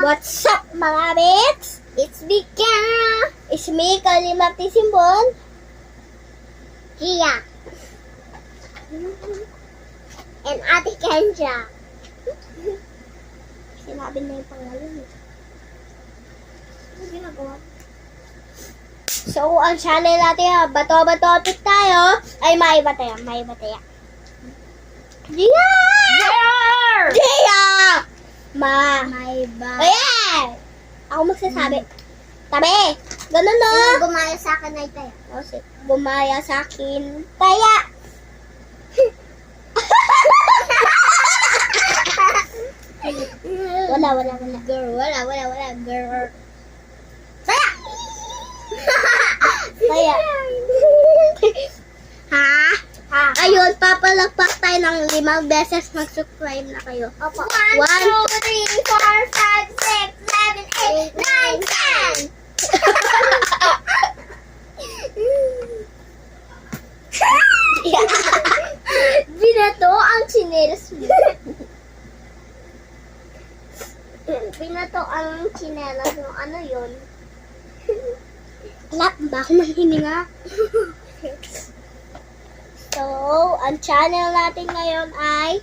What's up mga Mix? It's me, Kara. It's me, Kalimati Simbon. Kia. And Ate Kenja. Sinabi na yung pangalan eh. Ano ginagawa? So, ang channel natin, bato-bato topic tayo. Ay, maiba tayo. Gia! Gia! Maiba. Ayan! Ako magsasabi. Tabi! Ganun no? Sino gumaya sa akin ay taya? O, gumaya sa akin. Taya! Wala. Girl, wala. Girl. Taya! Taya. Ha? Ayun, papalagpak tayo ng 5 beses. Mag-subscribe na kayo. Opo. 1, 2, 3, 4, 5, 6, 7, 8, 9, 10! Binato ang chinelas mo. Binato ang chinelas mo. Ano yun? Wala, ba ako nang hininga? So, ang channel natin ngayon ay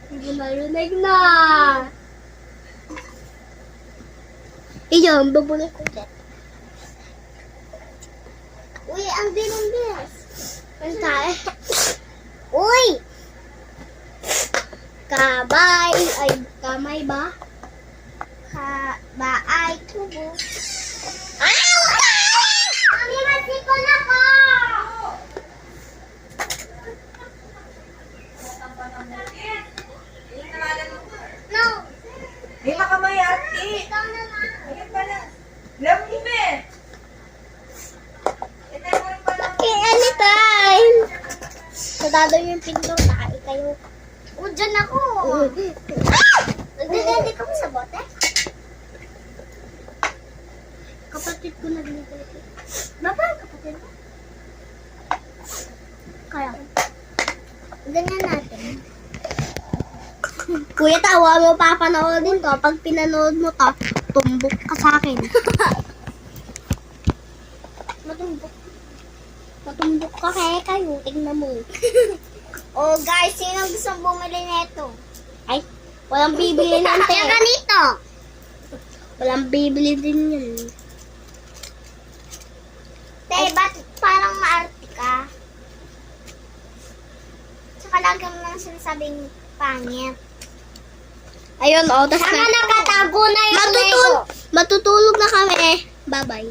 hindi marinig na. Iyon, babulay ko dyan. Uy, ang bilis. Ano tayo? Uy! Kamay ba? Kabaay tubo. Mami, masiko na ko! No! Di makamayati. Ikaw na lang. Ayun pala. Lambe. Ito mo pala. Okay, anytime! Sadado yung pinto, nakain kayo. O, dyan ako. Nagdadali ka mo sa bote? Kapatid ko nagdadali. Baba, kapatid ko. Kaya ko. Ganyan natin. Kuya, tawa mo papanoodin to. Pag pinanood mo to, tumbok ka sa akin. Matumbok ka kaya kayo. Tingnan mo. Oh, guys, sino gusto bumili nito? Ay, walang bibili nito. Kaya ganito. Walang bibili din yun. Te, ba't parang maarte ka? Tsaka lagi mo lang sinasabing pangit. Ayun, oh. Saka nakatago na yung Lego. Matutulog na kami. Bye-bye.